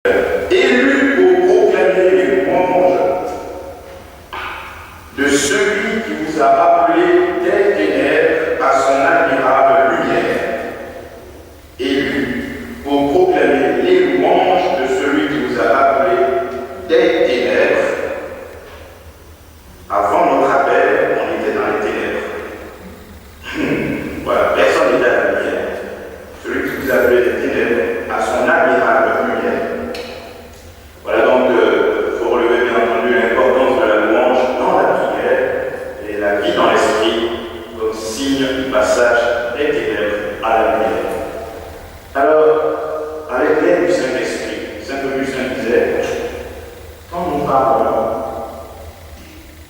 Élu pour proclamer les louanges de celui qui vous a appelé des ténèbres à son admirable lumière. Élu pour proclamer les louanges de celui qui vous a appelé des ténèbres. Avant notre appel, on était dans les ténèbres. Voilà, personne n'était à la lumière. Celui qui vous a appelé des ténèbres à son admirable lumière. Voilà donc, il faut relever bien entendu l'importance de la louange dans la prière et la vie dans l'esprit comme signe du passage des ténèbres à la lumière. Alors, avec l'aide du Saint-Esprit, Saint Augustin disait, quand nous parlons,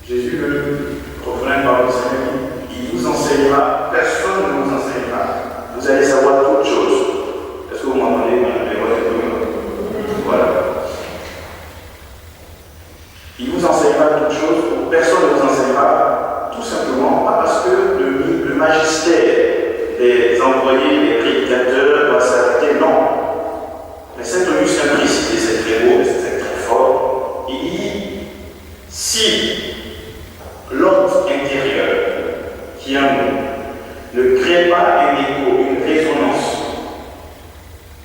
Jésus reprenant une parole du Seigneur, il vous enseignera, personne ne vous enseignera. Vous allez savoir toutes choses. Est-ce que vous m'entendez? Voilà. Il vous enseignera toutes choses, personne ne vous enseignera, tout simplement, pas parce que le magistère des envoyés, des prédicateurs doit s'arrêter, non. Mais Saint Augustin précise, et c'est très beau, c'est très fort, il dit, si l'hôte intérieur qui est en nous ne crée pas un écho, une résonance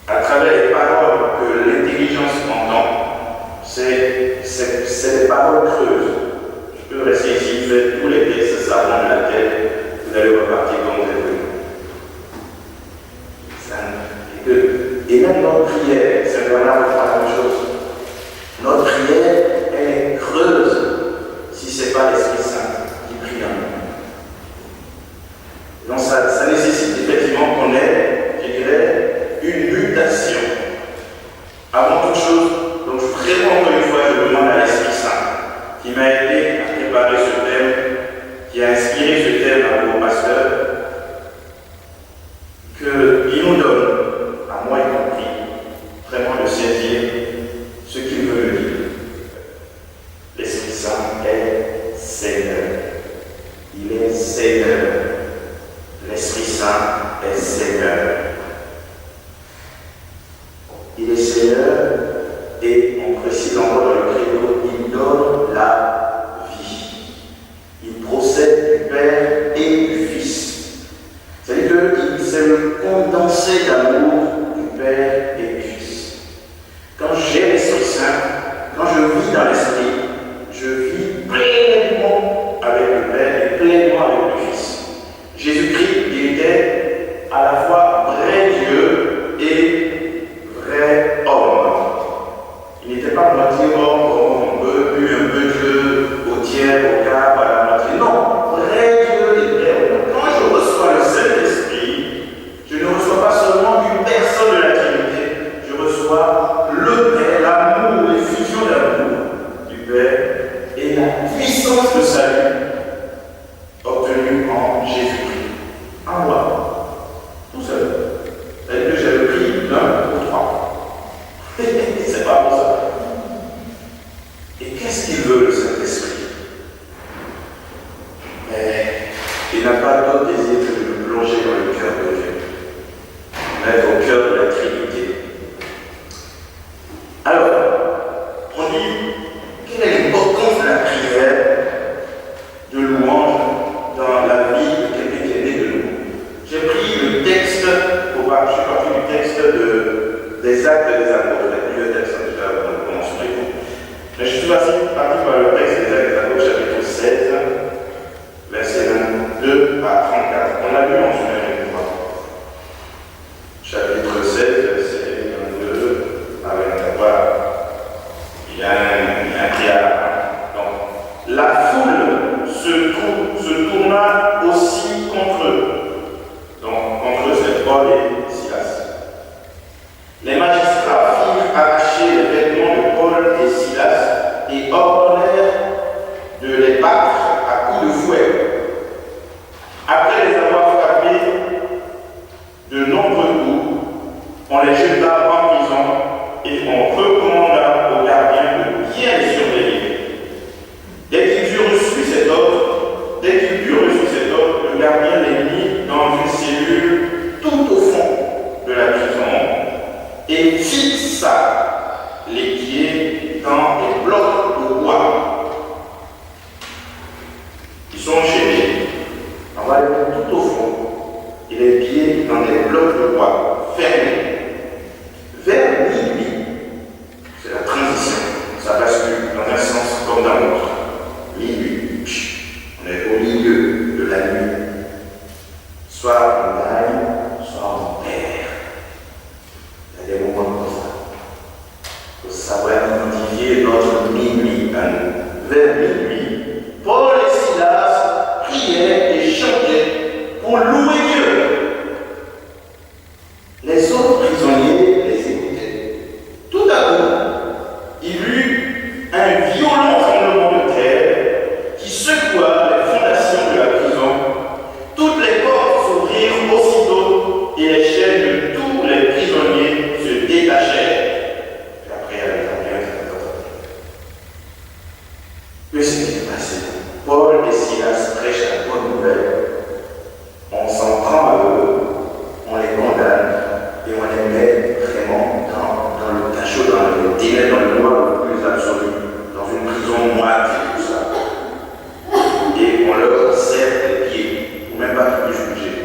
à travers les paroles que l'intelligence entend, c'est des paroles creuses. Je peux rester ici, faire tous les textes savants de la tête, vous allez repartir comme vous êtes venu. Et même notre prière, c'est vraiment la même chose. Notre prière, elle est creuse si ce n'est pas l'Esprit Saint qui prie en nous. Donc ça nécessite effectivement qu'on ait, je dirais, une mutation. Avant toute chose, donc vraiment encore une fois, je demande à l'Esprit Saint qui m'a aidé à préparer ce thème, qui a inspiré ce thème à vos pasteurs, qu'il nous donne, à moi y compris, vraiment de saisir ce qu'il veut me dire. L'Esprit Saint est Seigneur. Il est Seigneur. L'Esprit Saint est Seigneur. Il est Seigneur et on précise encore dans le credo, il donne la vie. Il procède du Père et du Fils. C'est-à-dire que c'est le condensé d'amour du Père et du Fils. Quand j'ai l'Esprit Saint, quand je vis dans l'Esprit, je vis pleinement avec le Père et pleinement avec le Fils. Jésus-Christ, il était à la fois vrai Dieu et vrai homme. Il n'était pas moitié homme, un peu Dieu, au tiers, au quart, à la moitié. Non, vrai Dieu et vrai homme. Quand je reçois le Saint-Esprit, je ne reçois pas seulement une personne de la Trinité, je reçois le Père, l'amour, l'effusion d'amour du Père et la puissance de salut obtenue en Jésus-Christ. En moi, tout seul. C'est-à-dire que j'ai le prix d'un ou trois. C'est pas pour ça. Et qu'est-ce qu'il veut, le Saint-Esprit? Mais il n'a pas d'autre désir que de nous plonger dans le cœur de Dieu, mettre au cœur de la Trinité. Alors, on dit, quelle est l'importance de la prière de louange dans la vie de quelqu'un qui est né de nous? J'ai pris le texte, je suis parti du texte des Actes des Apôtres, il y a plusieurs textes déjà mentionnés. Mais je suis parti par le texte des Actes des Apôtres, chapitre 16, verset 22 à 34. On l'a lu en semaine une fois. Chapitre 16, verset 22 à 24. Voilà. Il y a un trial. Donc, la foule se tourna aussi contre eux. Donc, contre eux, c'est Paul et Silas. Les magistrats firent arracher les vêtements de Paul et Silas et les pieds dans des blocs de bois fermés. Vers minuit, c'est la transition, ça bascule dans un sens comme dans l'autre. Minuit, on est au milieu de la nuit. Soit on gagne, soit on perd. Il y a des moments comme ça. Il faut savoir identifier notre minuit à nous. Vers minuit, Paul et Silas priaient et chantaient pour louer Dieu. Les autres prisonniers les écoutaient. Tout à coup, il y eut un violent tremblement de terre qui secoua les fondations de la prison. Toutes les portes s'ouvrirent aussitôt et les chaînes de tous les prisonniers se détachèrent. Et après, avec la bien, que s'est-il passé? Paul et Silas prêchent la bonne nouvelle. On s'en prend à eux, on les condamne et on les met vraiment dans le cachot, dans le ténèbres, dans le noir le plus absolu, dans une prison moite et tout ça. Et on leur serre les pieds, ou même pas qu'ils puissent bouger.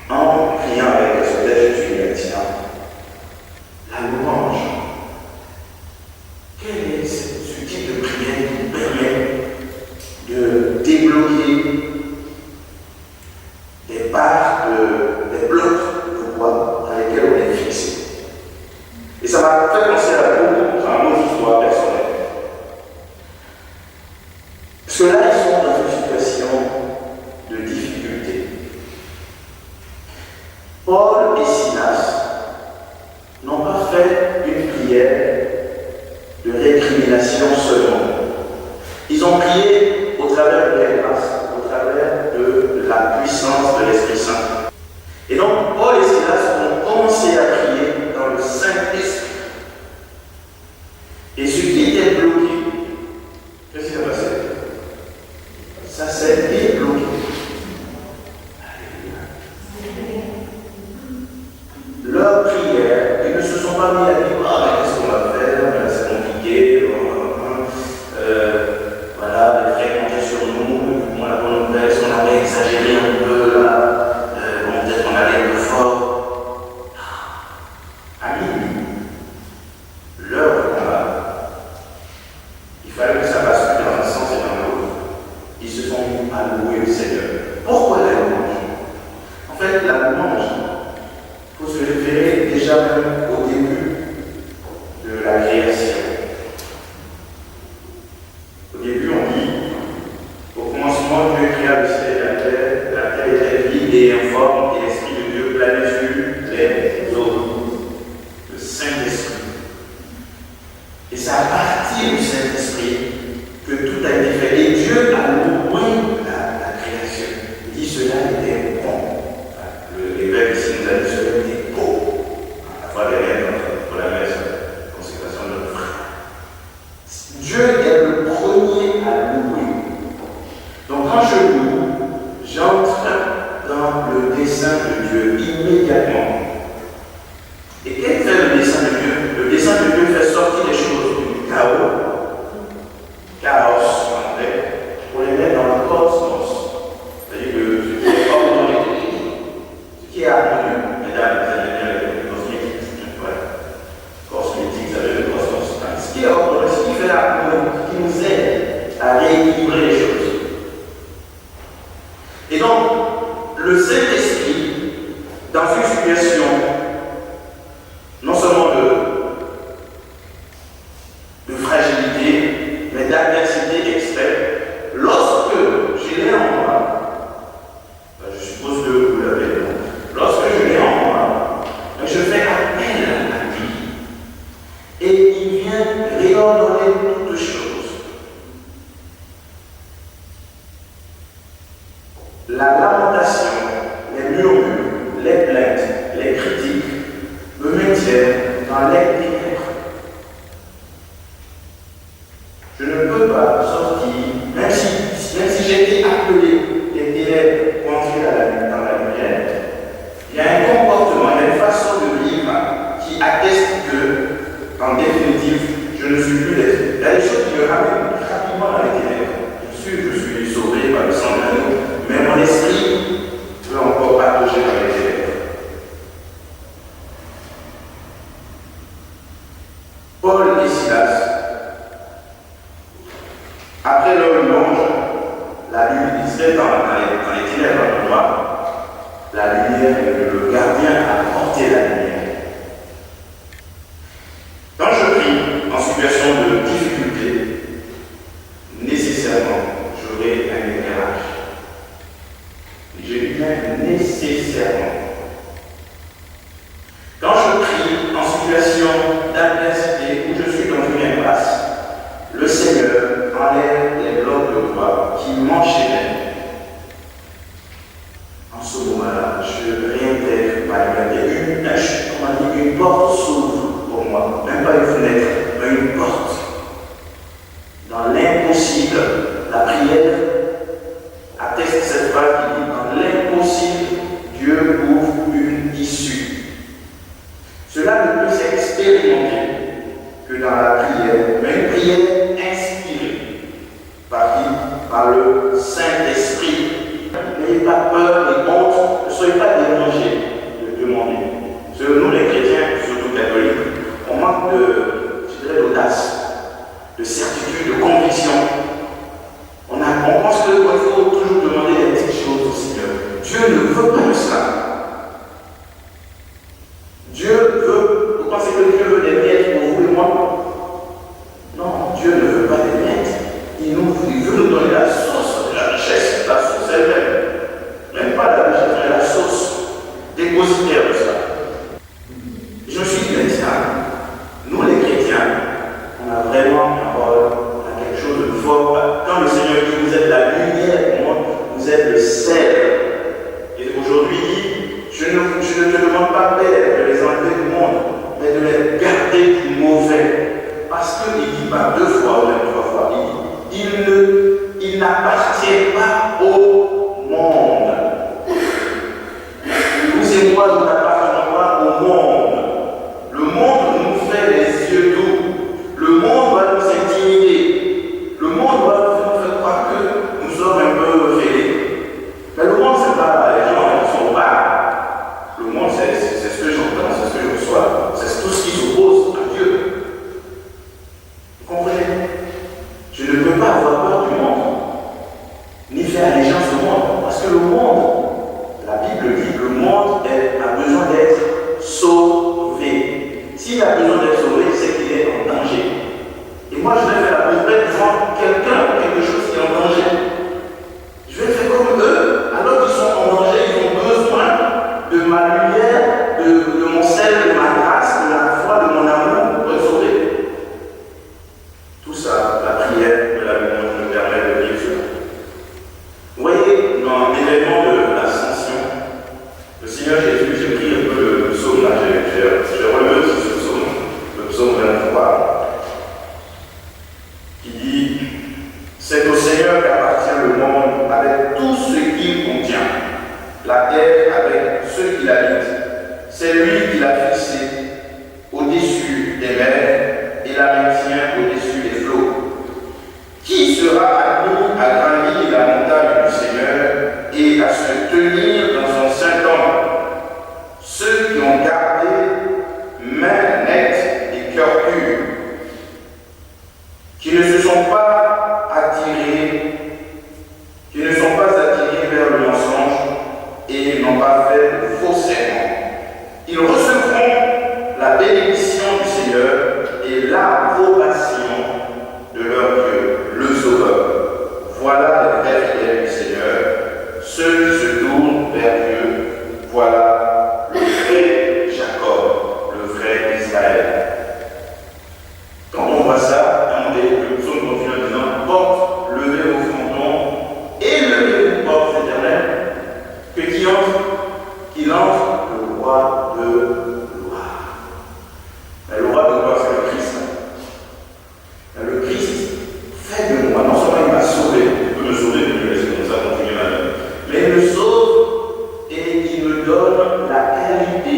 En priant avec ce texte, je suis médecin. La louange. Quel est ce type de prière qui permet de débloquer des barres, des blocs de bois dans lesquels on est fixé? Et ça m'a fait penser à d'autres histoires personnelles. Parce que là, ils sont dans une situation de difficulté. Paul et Silas n'ont pas fait une prière de récrimination seulement. Ils ont prié au travers de la grâce, au travers de la puissance de l'Esprit Saint. Et donc, Paul et Silas ont commencé à prier dans le Saint-Esprit. Et ce qui était bloqué, qu'est-ce qui s'est passé? Ça s'est débloqué. Leur prière, ils ne se sont pas mis à dire ah, qu'est-ce qu'on va faire? C'est compliqué. Voilà, les frais comptaient sur nous. Moi, la bonne nouvelle, est-ce qu'on avait exagéré un peu là? Bon, peut-être qu'on allait un peu fort. À minuit, leur combat, il fallait que ça bascule dans un sens et dans l'autre. Ils se sont mis à louer le Seigneur. Pourquoi la louange? En fait, la louange, il faut se référer déjà même au début de la création. Au début, on dit, au commencement, Dieu créa le ciel et la terre était vide et informe, et l'Esprit de Dieu planait sur les eaux. Le Saint-Esprit. Et c'est à partir du Saint-Esprit que tout a été fait. Et Dieu a loué la création. Il dit cela était bon. L'évêque ici nous a dit cela était beau. À la fois derrière pour la messe, consécration de notre frère. Dieu est le premier à louer. Donc quand je loue, j'entre dans le dessein de Dieu immédiatement. Et qu'est-ce que fait le dessein de Dieu? Le dessein de Dieu fait sortir les choses du chaos en anglais, pour les mettre dans le cosmos. C'est-à-dire que ce qui est ordonné, ce qui est harmonieux, mesdames, vous avez bien les cosmétiques, voilà. Cosmétique, ça veut dire le cosmos. Ce qui est ordonné, ce qui fait l'harmonie, qui nous aide à rééquilibrer les choses. Et donc, le Saint-Esprit, dans une situation non seulement de fragilité, mais d'adversité extrême, lorsque je l'ai en moi, je suppose que vous l'avez vu, lorsque je l'ai en moi, je fais appel à lui et il vient réordonner toutes choses. La lamentation, les murmures, les plaintes, les critiques me maintiennent dans les ténèbres. Je ne peux pas sortir, même si j'ai été appelé des ténèbres pour entrer dans la lumière, il y a un comportement, il y a une façon de vivre qui atteste que, en définitive, je ne suis plus d'être. Il y a des choses qui me ramènent rapidement dans les ténèbres. Je suis sauvé par le sang de l'agneau. mais mon esprit peut encore patauger dans les ténèbres. Paul et Silas, après leur louange, la Bible disait dans les ténèbres dans le noir, la lumière, le gardien a porté la lumière. Quand je prie en situation de difficulté, nécessairement, j'aurai un éclairage. Je dis bien nécessairement. Quand je prie en situation d'adversité où je suis dans une impasse, le Seigneur enlève les blocs de bois qui m'enchaînaient. En ce moment-là, je réintègre ma liberté. Une porte s'ouvre pour moi, même pas une fenêtre, mais une porte. Dans l'impossible, la prière atteste cette phrase qui dit dans l'impossible, Dieu ouvre une issue. Cela ne peut s'expérimenter que dans la prière, mais une prière inspirée. Par qui? Par le Saint-Esprit. N'ayez pas peur et honte, ne soyez pas dérangés de demander. Parce que nous, les chrétiens, surtout catholiques, on manque d'audace, de certitude, de conviction. On pense qu'il faut toujours demander des petites choses au Seigneur. Dieu ne veut pas de cela. Dieu veut, vous pensez que Dieu veut des miettes pour vous et moi? Non, Dieu ne veut pas des miettes. Il veut nous donner la source de la richesse, la source elle-même. Même pas la richesse, mais la source dépositaire de ça. Je me suis dit, nous les chrétiens, on a vraiment un rôle, on a quelque chose de fort. Quand le Seigneur dit, vous êtes la lumière du monde, vous êtes le sel. Et aujourd'hui, je ne te demande pas, Père, de les enlever du monde, mais de les garder du mauvais. Parce qu'il dit pas 2 fois ou même 3 fois, il n'appartient pas au monde. Vous et moi, nous n'appartenons pas au monde. Le monde nous fait les yeux doux. Le monde va nous intimider. Le monde va nous faire croire que nous sommes un peu fêlés. Mais le monde, c'est pas les gens qui sont bas. Le monde, c'est ce que j'entends, c'est ce que je reçois. C'est tout ce qui s'oppose à Dieu. Vous comprenez? Je ne peux pas avoir peur du monde, ni faire allégeance au monde. Parce que le monde, la Bible dit que le monde a besoin d'être sauvé. S'il a besoin d'être sauvé, c'est qu'il est en danger. Et moi, je vais faire la nouvelle devant quelqu'un, quelque chose qui est en danger. Je vais faire comme eux, alors qu'ils sont en danger, ils ont besoin de ma lumière, de mon sel, de ma grâce, de ma foi, de mon amour pour être sauvé. Tout ça, la prière de la louange nous permet de vivre cela. Vous voyez, dans l'événement de l'ascension, le Seigneur Jésus, j'ai pris un peu le psaume là, j'ai relevé aussi ce psaume, le psaume 23, qui dit « C'est au Seigneur qu'appartient le monde avec tout ce qu'il contient, la terre avec ceux qui l'habitent. C'est lui qui l'a fixé au-dessus des mers et la maintient au-dessus des flots. Qui sera admis à gravir la montagne du Seigneur et à se tenir dans son saint temple? Ceux qui ont gardé main nette et cœur pur, qui ne se sont pas attirés, vers le mensonge et n'ont pas fait de faux serments. Ils recevront la bénédiction du Seigneur et l'approbation de leur Dieu, le Sauveur. Voilà les vrais fidèles du Seigneur, ceux qui se tournent vers Dieu. Voilà le vrai Jacob, le vrai Israël. Quand on voit ça, le psaume continue en disant porte levée au fronton et levée aux portes éternelles, que qui entre le roi de gloire. Mais le roi de gloire, c'est le Christ. Mais le Christ fait de moi, non seulement il m'a sauvé, il peut me sauver, il me laisse comme ça continuer ma vie, mais il me sauve et il me donne la qualité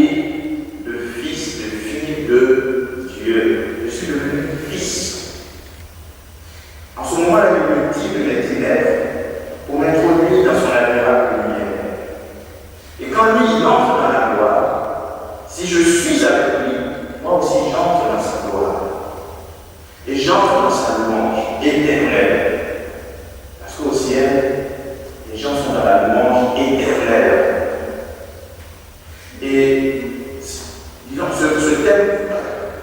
de fils, de fille de Dieu. Je suis devenu fils. En ce moment-là, il me dit de mes ténèbres pour m'introduire dans son admiration. suis avec lui, moi aussi j'entre dans sa gloire. Et j'entre dans sa louange éternelle. Parce qu'au ciel, les gens sont dans la louange éternelle. Et disons, ce thème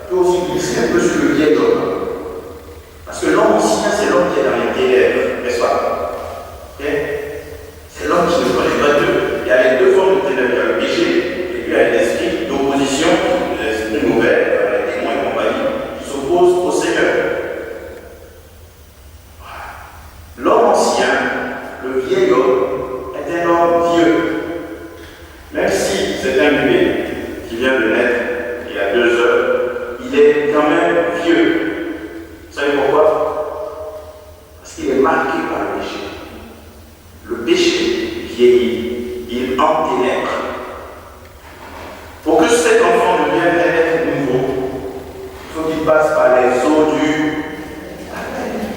peut aussi glisser un peu sur le vieil homme. Parce que l'homme ancien, c'est l'homme qui est dans les ténèbres, n'est-ce pas? Okay? C'est l'homme qui ne connaît pas Dieu. Il y a les deux formes de ténèbres, il y a le péché, et puis il y a l'esprit d'opposition, l'esprit mauvais, les démons et compagnie, qui s'opposent au Seigneur. L'homme ancien, le vieil homme, est un homme vieux. Même si c'est un bébé qui vient de naître il y a 2 heures, il est quand même vieux. Vous savez pourquoi? Parce qu'il est marqué par le péché. Le péché vieillit, il enténèbre. Pour que cet enfant devienne un être nouveau, il faut qu'il passe par les eaux du baptême.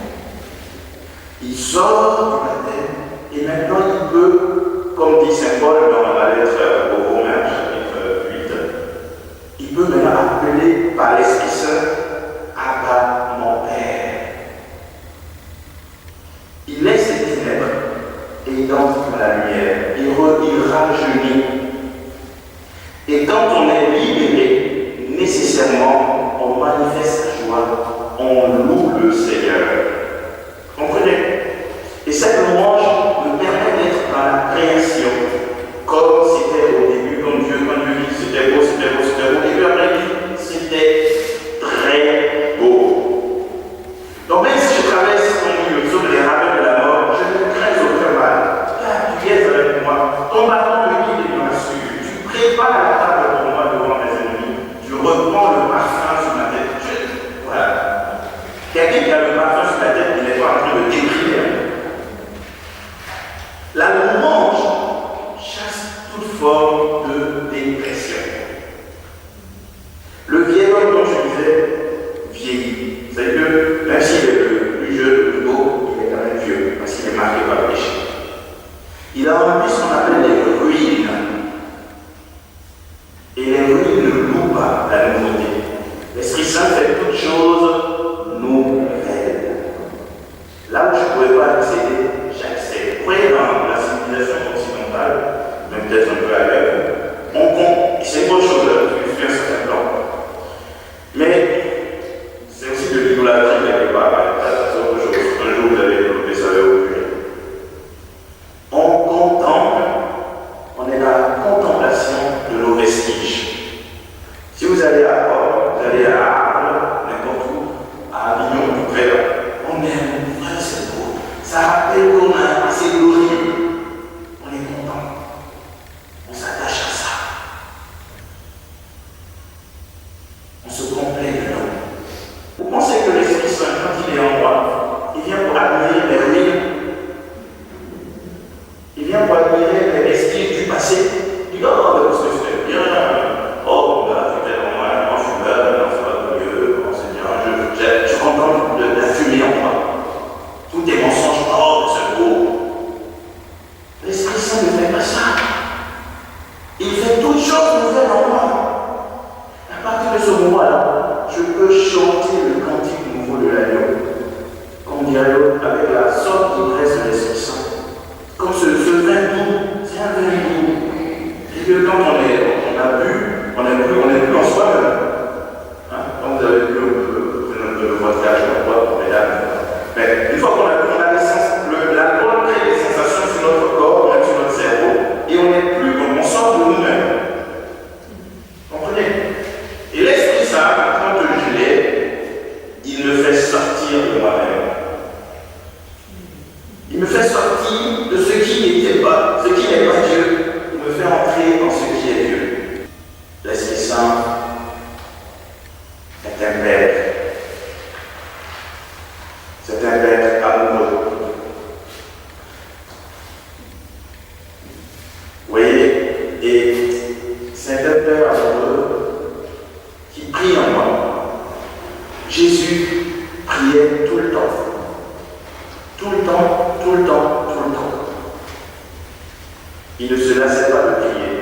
Il sort du baptême et maintenant il peut, comme dit Saint Paul dans la lettre aux Romains, chapitre 8, il peut maintenant appeler par l'Esprit Saint Abba, mon Père. Il laisse les ténèbres et il entre dans la lumière. Il rajeunit. Et quand on est libéré, nécessairement, on manifeste la joie, on loue le Seigneur. Comprenez? Et cette louange me permet d'être dans la création, comme c'était au début, quand Dieu dit c'était beau, c'était beau, c'était beau, et puis après il dit c'était très beau. Donc même si je traverse le psaume des ravins de la mort, je ne crains aucun mal, car tu es avec moi. Ton bâton me guide et me rassure. Tu prépares la table pour moi devant mes ennemis. Tu reprends le parfum sur ma tête. Voilà. Quelqu'un qui a le parfum sur la tête, il n'est pas en train de déprimer. La louange chasse toute forme de dépression. Le vieil homme dont je disais vieillit. Vous savez que même s'il est le plus jeune, le plus beau, il est quand même vieux parce qu'il est marqué par le péché. Il a en lui ce qu'on appelle les ruines. Et les ruines ne louent pas la nouveauté. L'Esprit Saint fait toutes choses nouvelles. Là où je ne pouvais pas accéder, j'accède. Vous voyez, dans la civilisation occidentale, même peut-être un peu ailleurs, on compte, et c'est une bonne chose, je suis un certain plan. Mais c'est aussi de l'idolâtrie quelque part, c'est autre chose. Un jour vous allez développer ça au plus. On contemple, on est dans la contemplation de nos vestiges. Si vous allez à Rome, vous allez à Arles, n'importe où, à Avignon, tout près là, on est, c'est beau. Ça rappelle qu'on a assez glorieux. On est content. On s'attache à ça. On se complaît dedans. Vous pensez que l'Esprit Saint, quand il est en moi, il vient pour admirer les ruines. Il vient pour admirer les vestiges du passé. Il dit, oh, parce que c'était bien. Oh, c'était vraiment un fumeur, non, c'est pas mieux, c'est bien. Je suis content de la fumée en moi. Tout est mensonge, oh, c'est beau. L'Esprit Saint ne fait pas ça. Il fait toutes choses nouvelles en moi. À partir de ce moment-là, je peux chanter le cantique nouveau de l'agneau. Comme dirait l'autre, avec la sorte d'ivresse de l'Esprit Saint. Comme ce vin doux, c'est un vin doux. Et que quand on a bu, on n'est plus en soi-même. Hein? Quand vous avez bu le vodka, je ne sais pas, mesdames. Mais une fois qu'on a bu, on a l'alcool crée des sensations sur notre corps, même sur notre cerveau, et on n'est plus, on sort de nous-mêmes. Comprenez? Et l'Esprit Saint, quand je l'ai, il me fait sortir de moi-même. Il me fait sortir de ce qui n'était pas, ce qui n'est pas Dieu. Il me fait entrer dans ce qui est Dieu. L'Esprit Saint est un Père. C'est un Père amoureux. Vous voyez? Et c'est un Père amoureux qui prie en moi. Jésus priait tout le temps. Tout le temps, tout le temps, tout le temps. Il ne se lassait pas de prier.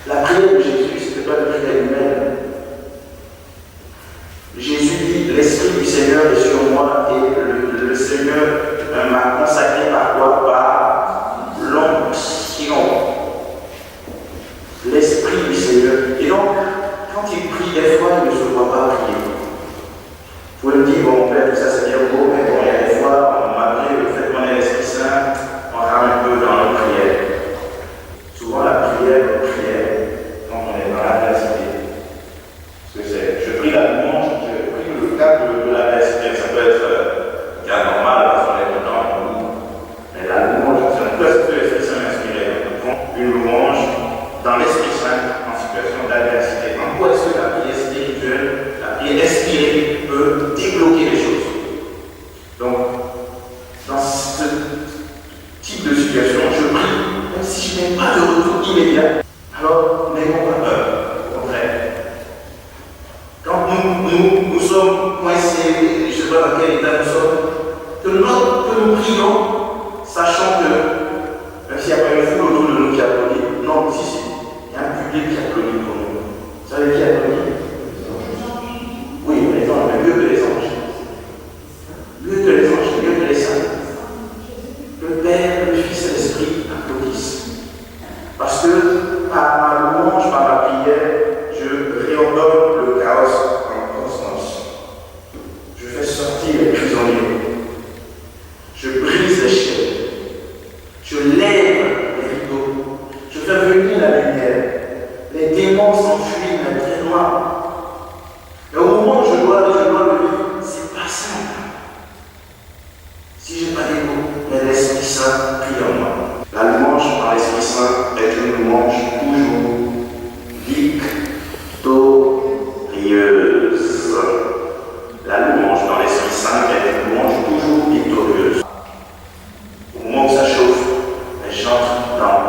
La prière de Jésus, ce n'était pas bon, Père, tout ça c'est bien beau, mais bon, il y a des fois, malgré le fait qu'on ait l'Esprit Saint, on rame un peu dans nos prières. Souvent, la prière, quand on est dans l'adversité. Ce que c'est. Je prie la louange, je prie le cadre de l'adversité. Ça peut être un cas normal parce qu'on est dedans, mais la louange, c'est un peu ce que l'Esprit Saint m'inspirait. Une louange dans l'Esprit Saint en situation d'adversité. En quoi est-ce que la prière spirituelle, la prière inspirée peut débloquer les choses? Donc, dans ce type de situation, je prie, même si je n'ai pas de retour immédiat, alors n'ayons pas peur, au contraire. Quand nous sommes coincés, je ne sais pas dans quel état nous sommes, que nous prions, sachant que, même s'il n'y a pas une foule autour de nous qui applaudit, non, si, il y a un public qui applaudit pour nous. Vous savez qui applaudit? Oui, les anges, mais mieux que les anges. Mieux que les anges, mieux que les saints. Le Père, le Fils et l'Esprit applaudissent. Parce que par ma louange, par ma prière, je réordonne le chaos en constance. Je fais sortir les prisonniers. Je brise les chaînes. Je lève les rideaux. Je fais venir la lumière. Les démons s'enfuient, mais très loin. Mais au moment où je dois le vivre, c'est pas simple. Si je n'ai pas d'égo, mais l'Esprit Saint prie en moi. La louange par l'Esprit Saint est une louange toujours victorieuse. La louange dans l'Esprit Saint est une louange toujours victorieuse. Au moment où ça chauffe, elle chante dans